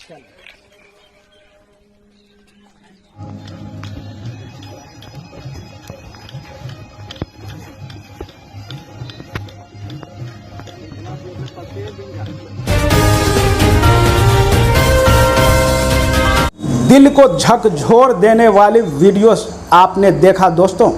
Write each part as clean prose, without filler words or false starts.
दिल को झकझोर देने वाली वीडियो आपने देखा दोस्तों।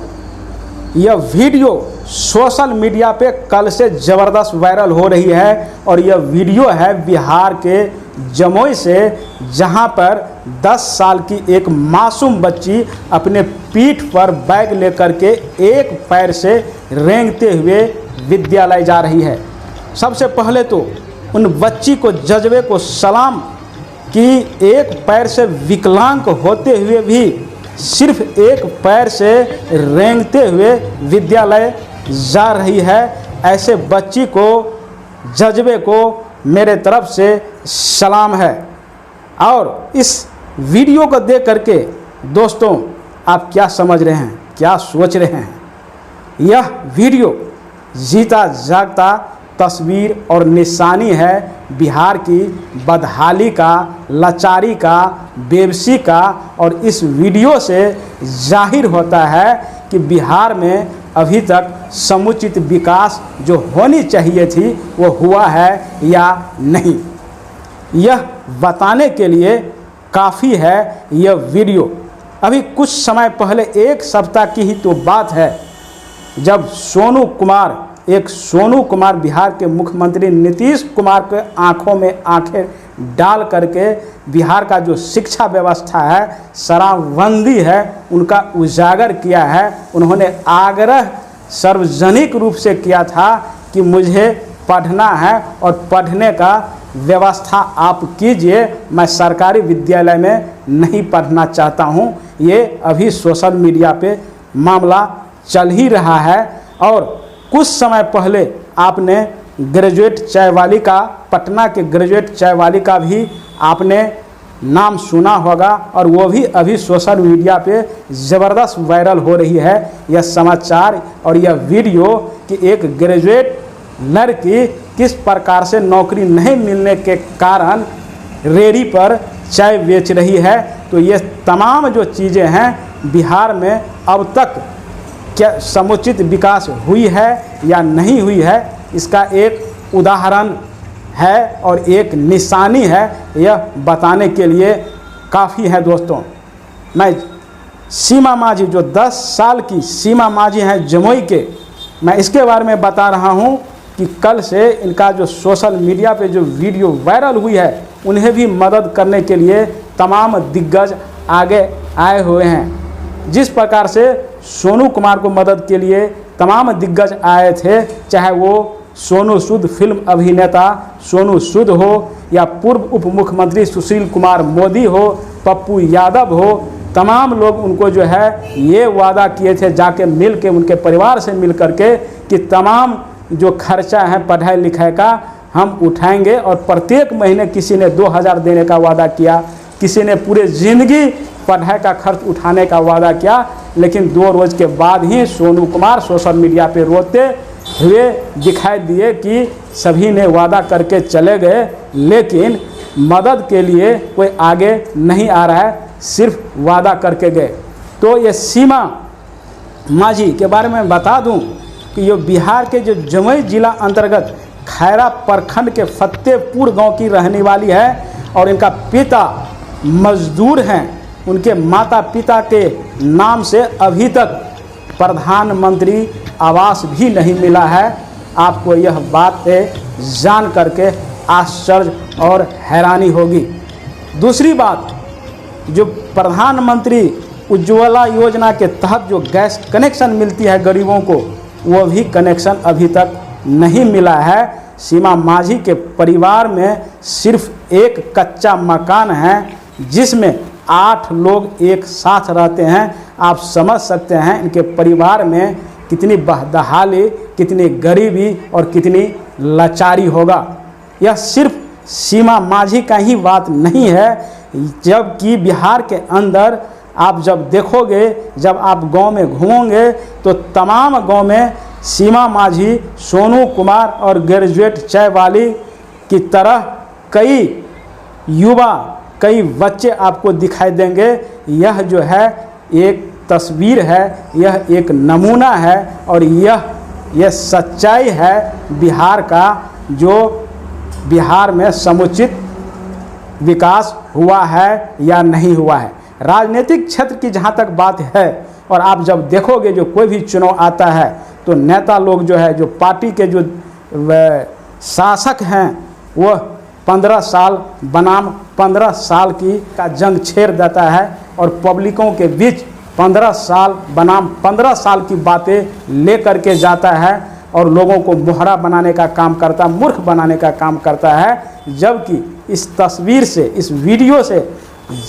यह वीडियो सोशल मीडिया पे कल से ज़बरदस्त वायरल हो रही है और यह वीडियो है बिहार के जमुई से, जहां पर 10 साल की एक मासूम बच्ची अपने पीठ पर बैग लेकर के एक पैर से रेंगते हुए विद्यालय जा रही है। सबसे पहले तो उन बच्ची को जज्बे को सलाम कि एक पैर से विकलांग होते हुए भी सिर्फ एक पैर से रेंगते हुए विद्यालय जा रही है। ऐसे बच्ची को जज्बे को मेरे तरफ से सलाम है। और इस वीडियो को देख करके दोस्तों आप क्या समझ रहे हैं, क्या सोच रहे हैं? यह वीडियो जीता जागता तस्वीर और निशानी है बिहार की बदहाली का, लाचारी का, बेबसी का। और इस वीडियो से जाहिर होता है कि बिहार में अभी तक समुचित विकास जो होनी चाहिए थी वो हुआ है या नहीं, यह बताने के लिए काफ़ी है यह वीडियो। अभी कुछ समय पहले, एक सप्ताह की ही तो बात है, जब सोनू कुमार बिहार के मुख्यमंत्री नीतीश कुमार के आंखों में आंखें डाल करके बिहार का जो शिक्षा व्यवस्था है, शराबबंदी है, उनका उजागर किया है। उन्होंने आग्रह सार्वजनिक रूप से किया था कि मुझे पढ़ना है और पढ़ने का व्यवस्था आप कीजिए, मैं सरकारी विद्यालय में नहीं पढ़ना चाहता हूँ। ये अभी सोशल मीडिया पे मामला चल ही रहा है। और कुछ समय पहले आपने ग्रेजुएट चाय वाली का, पटना के ग्रेजुएट चाय वाली का भी आपने नाम सुना होगा और वो भी अभी सोशल मीडिया पे ज़बरदस्त वायरल हो रही है यह समाचार और यह वीडियो कि एक ग्रेजुएट लड़की किस प्रकार से नौकरी नहीं मिलने के कारण रेहड़ी पर चाय बेच रही है। तो ये तमाम जो चीज़ें हैं बिहार में अब तक क्या समुचित विकास हुई है या नहीं हुई है, इसका एक उदाहरण है और एक निशानी है। यह बताने के लिए काफ़ी है दोस्तों। मैं सीमा माझी, जो 10 साल की सीमा माझी हैं जमुई के, मैं इसके बारे में बता रहा हूं कि कल से इनका जो सोशल मीडिया पे जो वीडियो वायरल हुई है, उन्हें भी मदद करने के लिए तमाम दिग्गज आगे आए हुए हैं। जिस प्रकार से सोनू कुमार को मदद के लिए तमाम दिग्गज आए थे, चाहे वो सोनू सूद फिल्म अभिनेता सोनू सूद हो या पूर्व उप मुख्यमंत्री सुशील कुमार मोदी हो, पप्पू यादव हो, तमाम लोग उनको जो है ये वादा किए थे जाके मिल के उनके परिवार से मिल करके कि तमाम जो खर्चा है पढ़ाई लिखाई का हम उठाएंगे। और प्रत्येक महीने किसी ने 2000 देने का वादा किया, किसी ने पूरे ज़िंदगी पढ़ाई का खर्च उठाने का वादा किया। लेकिन 2 रोज़ के बाद ही सोनू कुमार सोशल मीडिया पे रोते हुए दिखाई दिए कि सभी ने वादा करके चले गए, लेकिन मदद के लिए कोई आगे नहीं आ रहा है, सिर्फ वादा करके गए। तो ये सीमा माझी के बारे में बता दूं कि ये बिहार के जो जमुई जिला अंतर्गत खैरा प्रखंड के फतेहपुर गांव की रहने वाली है और इनका पिता मजदूर हैं। उनके माता पिता के नाम से अभी तक प्रधानमंत्री आवास भी नहीं मिला है। आपको यह बात जान करके आश्चर्य और हैरानी होगी। दूसरी बात, जो प्रधानमंत्री उज्ज्वला योजना के तहत जो गैस कनेक्शन मिलती है गरीबों को, वो भी कनेक्शन अभी तक नहीं मिला है। सीमा माझी के परिवार में सिर्फ एक कच्चा मकान है जिसमें 8 लोग एक साथ रहते हैं। आप समझ सकते हैं इनके परिवार में कितनी बदहाली, कितनी गरीबी और कितनी लाचारी होगा। यह सिर्फ सीमा माझी का ही बात नहीं है, जबकि बिहार के अंदर आप जब देखोगे, जब आप गांव में घूमोगे तो तमाम गांव में सीमा माझी, सोनू कुमार और ग्रेजुएट चाय वाली की तरह कई युवा, कई बच्चे आपको दिखाई देंगे। यह जो है एक तस्वीर है, यह एक नमूना है और यह सच्चाई है बिहार का, जो बिहार में समुचित विकास हुआ है या नहीं हुआ है। राजनीतिक क्षेत्र की जहाँ तक बात है, और आप जब देखोगे जो कोई भी चुनाव आता है तो नेता लोग जो है, जो पार्टी के जो शासक हैं, वह 15 साल बनाम 15 साल का जंग छेड़ देता है और पब्लिकों के बीच 15 साल बनाम 15 साल की बातें ले करके जाता है और लोगों को मोहरा बनाने का काम करता, मूर्ख बनाने का काम करता है। जबकि इस तस्वीर से, इस वीडियो से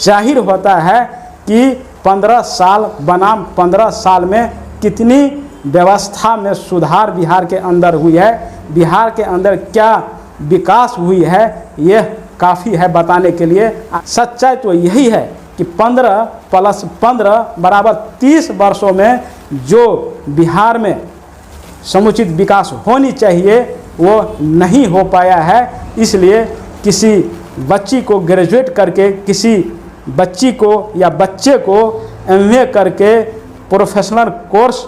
जाहिर होता है कि 15 साल बनाम 15 साल में कितनी व्यवस्था में सुधार बिहार के अंदर हुई है, बिहार के अंदर क्या विकास हुई है, यह काफ़ी है बताने के लिए। सच्चाई तो यही है कि 15 + 15 = 30 वर्षों में जो बिहार में समुचित विकास होनी चाहिए वो नहीं हो पाया है। इसलिए किसी बच्ची को ग्रेजुएट करके, किसी बच्ची को या बच्चे को MA करके, प्रोफेशनल कोर्स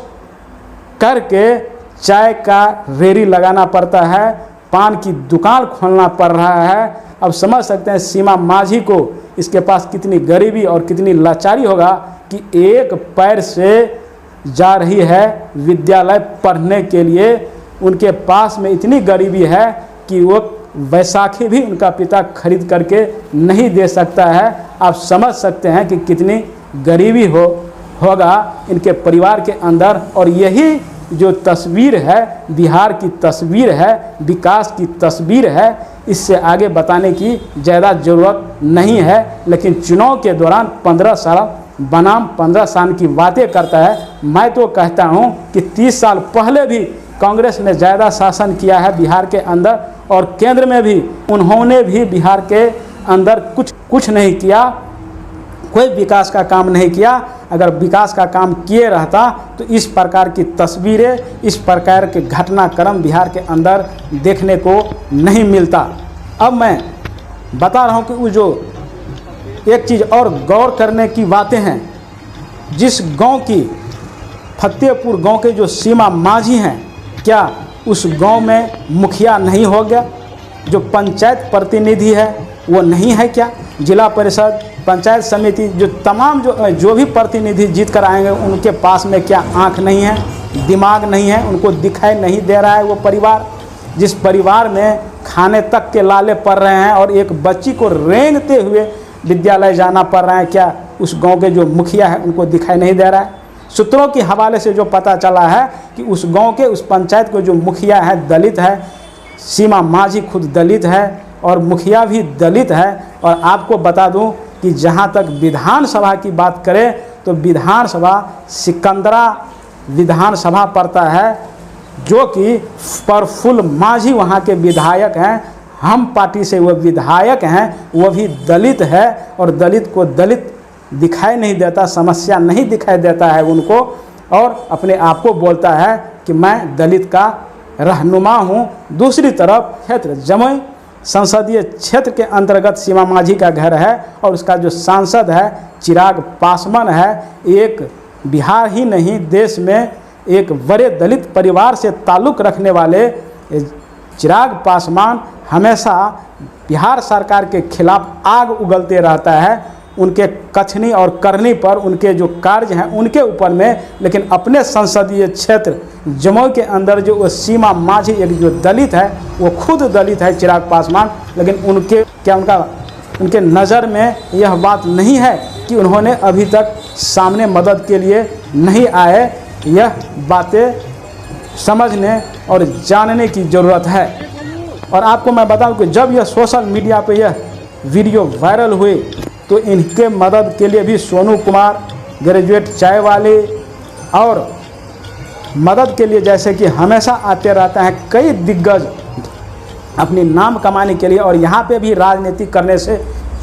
करके चाय का रेहड़ी लगाना पड़ता है, पान की दुकान खोलना पड़ रहा है। अब समझ सकते हैं सीमा मांझी को, इसके पास कितनी गरीबी और कितनी लाचारी होगा कि एक पैर से जा रही है विद्यालय पढ़ने के लिए। उनके पास में इतनी गरीबी है कि वो बैसाखी भी उनका पिता खरीद करके नहीं दे सकता है। आप समझ सकते हैं कि कितनी गरीबी होगा इनके परिवार के अंदर। और यही जो तस्वीर है, बिहार की तस्वीर है, विकास की तस्वीर है। इससे आगे बताने की ज़्यादा ज़रूरत नहीं है। लेकिन चुनाव के दौरान 15 साल बनाम 15 साल की बातें करता है। मैं तो कहता हूं कि 30 साल पहले भी कांग्रेस ने ज़्यादा शासन किया है बिहार के अंदर, और केंद्र में भी उन्होंने भी बिहार के अंदर कुछ नहीं किया, कोई विकास का काम नहीं किया। अगर विकास का काम किए रहता तो इस प्रकार की तस्वीरें, इस प्रकार के घटनाक्रम बिहार के अंदर देखने को नहीं मिलता। अब मैं बता रहा हूं कि वो जो एक चीज़ और गौर करने की बातें हैं, जिस गांव की फतेहपुर गांव के जो सीमा मांझी हैं, क्या उस गांव में मुखिया नहीं हो गया? जो पंचायत प्रतिनिधि है वो नहीं है क्या? जिला परिषद, पंचायत समिति, जो तमाम जो भी प्रतिनिधि जीत कर आएंगे, उनके पास में क्या आँख नहीं है, दिमाग नहीं है, उनको दिखाई नहीं दे रहा है? वो परिवार, जिस परिवार में खाने तक के लाले पड़ रहे हैं और एक बच्ची को रेंगते हुए विद्यालय जाना पड़ रहा है, क्या उस गांव के जो मुखिया है उनको दिखाई नहीं दे रहा है? सूत्रों के हवाले से जो पता चला है कि उस गांव के, उस पंचायत के जो मुखिया है दलित है, सीमा मांझी खुद दलित है और मुखिया भी दलित है। और आपको बता दूं कि जहां तक विधानसभा की बात करें तो विधानसभा सिकंदरा विधानसभा पड़ता है, जो कि प्रफुल्ल मांझी वहां के विधायक हैं। हम पार्टी से वो विधायक हैं, वो भी दलित है और दलित को दलित दिखाई नहीं देता, समस्या नहीं दिखाई देता है उनको, और अपने आप को बोलता है कि मैं दलित का रहनुमा हूँ। दूसरी तरफ क्षेत्र जमुई संसदीय क्षेत्र के अंतर्गत सीमा मांझी का घर है और उसका जो सांसद है चिराग पासवान है। एक बिहार ही नहीं, देश में एक बड़े दलित परिवार से ताल्लुक़ रखने वाले चिराग पासवान हमेशा बिहार सरकार के खिलाफ आग उगलते रहता है। उनके कथनी और करनी पर, उनके जो कार्य हैं उनके ऊपर में, लेकिन अपने संसदीय क्षेत्र जमुई के अंदर जो सीमा मांझी एक जो दलित है, वो खुद दलित है चिराग पासवान, लेकिन उनके नज़र में यह बात नहीं है कि उन्होंने अभी तक सामने मदद के लिए नहीं आए। यह बातें समझने और जानने की ज़रूरत है। और आपको मैं बताऊं कि जब यह सोशल मीडिया पे यह वीडियो वायरल हुई तो इनके मदद के लिए भी सोनू कुमार, ग्रेजुएट चाय वाले, और मदद के लिए जैसे कि हमेशा आते रहता है कई दिग्गज अपनी नाम कमाने के लिए, और यहाँ पे भी राजनीति करने से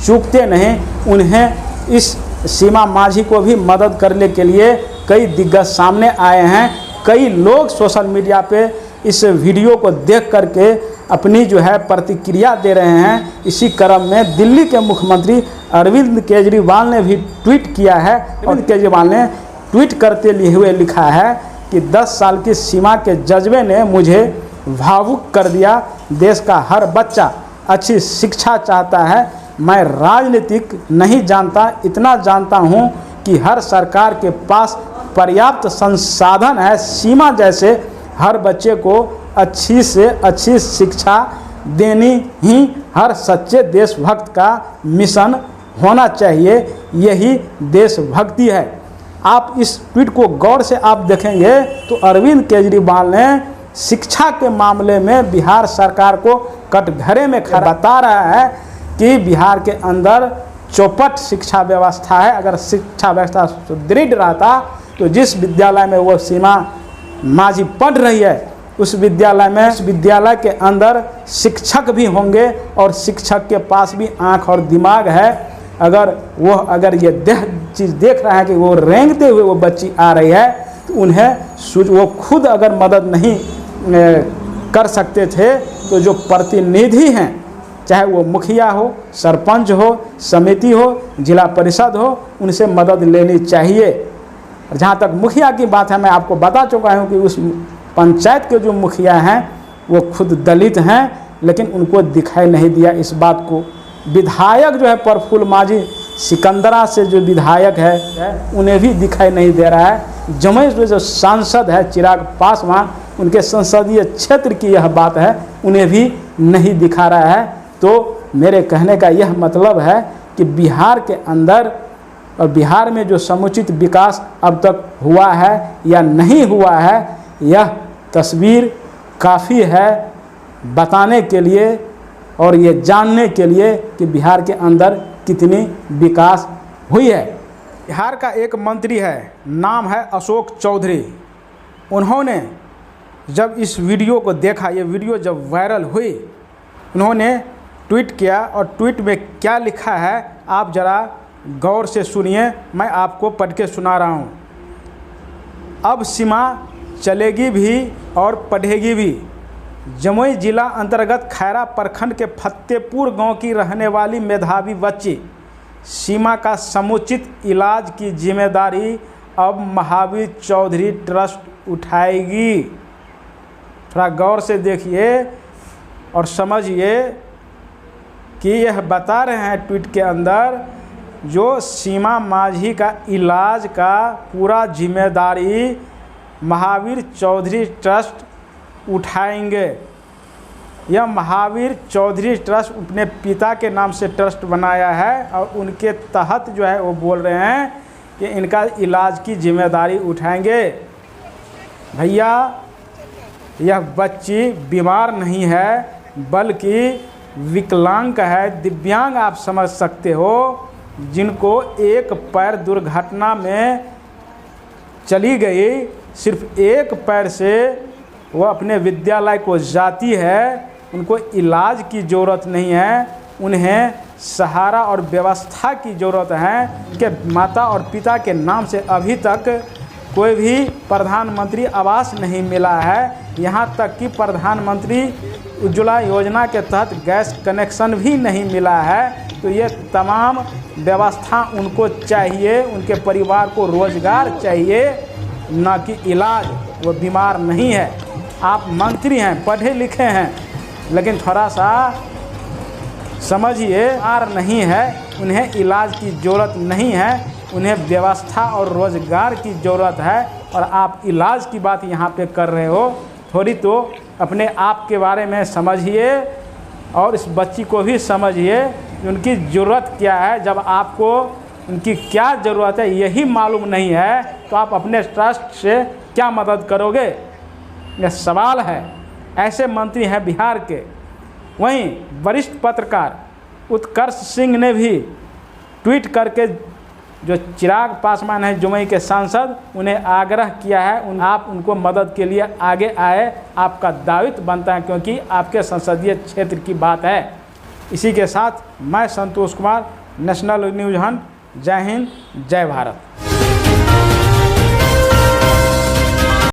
चूकते नहीं। उन्हें इस सीमा मांझी को भी मदद करने के लिए कई दिग्गज सामने आए हैं। कई लोग सोशल मीडिया पे इस वीडियो को देख करके अपनी जो है प्रतिक्रिया दे रहे हैं। इसी क्रम में दिल्ली के मुख्यमंत्री अरविंद केजरीवाल ने भी ट्वीट किया है। अरविंद केजरीवाल ने ट्वीट करते हुए लिखा है कि 10 साल की सीमा के जज्बे ने मुझे भावुक कर दिया। देश का हर बच्चा अच्छी शिक्षा चाहता है। मैं राजनीतिक नहीं जानता, इतना जानता हूँ कि हर सरकार के पास पर्याप्त संसाधन है। सीमा जैसे हर बच्चे को अच्छी से अच्छी शिक्षा देनी ही हर सच्चे देशभक्त का मिशन होना चाहिए। यही देशभक्ति है। आप इस ट्वीट को गौर से आप देखेंगे तो अरविंद केजरीवाल ने शिक्षा के मामले में बिहार सरकार को कटघरे में खड़ा बता रहा है कि बिहार के अंदर चौपट शिक्षा व्यवस्था है। अगर शिक्षा व्यवस्था सुदृढ़ रहता तो जिस विद्यालय में वो सीमा माझी पढ़ रही है उस विद्यालय के अंदर शिक्षक भी होंगे और शिक्षक के पास भी आँख और दिमाग है। अगर ये चीज़ देख रहा है कि वो रेंगते हुए वो बच्ची आ रही है तो उन्हें वो खुद अगर मदद नहीं कर सकते थे तो जो प्रतिनिधि हैं, चाहे वो मुखिया हो, सरपंच हो, समिति हो, जिला परिषद हो, उनसे मदद लेनी चाहिए। और जहाँ तक मुखिया की बात है, मैं आपको बता चुका हूँ कि उस पंचायत के जो मुखिया हैं वो खुद दलित हैं, लेकिन उनको दिखाई नहीं दिया इस बात को। विधायक जो है प्रफुल्ल माझी सिकंदरा से जो विधायक है उन्हें भी दिखाई नहीं दे रहा है। जमुई से जो सांसद है चिराग पासवान, उनके संसदीय क्षेत्र की यह बात है, उन्हें भी नहीं दिखा रहा है। तो मेरे कहने का यह मतलब है कि बिहार के अंदर और बिहार में जो समुचित विकास अब तक हुआ है या नहीं हुआ है, यह तस्वीर काफ़ी है बताने के लिए और ये जानने के लिए कि बिहार के अंदर कितनी विकास हुई है। बिहार का एक मंत्री है, नाम है अशोक चौधरी। उन्होंने जब इस वीडियो को देखा, ये वीडियो जब वायरल हुई, उन्होंने ट्वीट किया और ट्वीट में क्या लिखा है आप ज़रा गौर से सुनिए। मैं आपको पढ़ के सुना रहा हूँ। अब सीमा चलेगी भी और पढ़ेगी भी। जमुई जिला अंतर्गत खैरा प्रखंड के फतेहपुर गांव की रहने वाली मेधावी बच्ची सीमा का समुचित इलाज की जिम्मेदारी अब महावीर चौधरी ट्रस्ट उठाएगी। थोड़ा गौर से देखिए और समझिए कि यह बता रहे हैं ट्वीट के अंदर जो सीमा माझी का इलाज का पूरा जिम्मेदारी महावीर चौधरी ट्रस्ट उठाएंगे। यह महावीर चौधरी ट्रस्ट अपने पिता के नाम से ट्रस्ट बनाया है और उनके तहत जो है वो बोल रहे हैं कि इनका इलाज की जिम्मेदारी उठाएंगे। भैया, यह बच्ची बीमार नहीं है बल्कि विकलांग है, दिव्यांग आप समझ सकते हो, जिनको एक पैर दुर्घटना में चली गई, सिर्फ एक पैर से वो अपने विद्यालय को जाती है। उनको इलाज की ज़रूरत नहीं है, उन्हें सहारा और व्यवस्था की ज़रूरत है। कि माता और पिता के नाम से अभी तक कोई भी प्रधानमंत्री आवास नहीं मिला है। यहाँ तक कि प्रधानमंत्री उज्ज्वला योजना के तहत गैस कनेक्शन भी नहीं मिला है। तो ये तमाम व्यवस्था उनको चाहिए, उनके परिवार को रोज़गार चाहिए, न कि इलाज। वो बीमार नहीं है। आप मंत्री हैं, पढ़े लिखे हैं, लेकिन थोड़ा सा समझिए, आर नहीं है, उन्हें इलाज की ज़रूरत नहीं है, उन्हें व्यवस्था और रोज़गार की ज़रूरत है। और आप इलाज की बात यहाँ पे कर रहे हो। थोड़ी तो अपने आप के बारे में समझिए और इस बच्ची को भी समझिए उनकी ज़रूरत क्या है। जब आपको उनकी क्या ज़रूरत है यही मालूम नहीं है तो आप अपने ट्रस्ट से क्या मदद करोगे? यह सवाल है। ऐसे मंत्री हैं बिहार के। वहीं वरिष्ठ पत्रकार उत्कर्ष सिंह ने भी ट्वीट करके जो चिराग पासवान है जमुई के सांसद, उन्हें आग्रह किया है आप उनको मदद के लिए आगे आए। आपका दायित्व बनता है क्योंकि आपके संसदीय क्षेत्र की बात है। इसी के साथ मैं Santosh Kumar, national news Hunt. जय हिंद, जय भारत।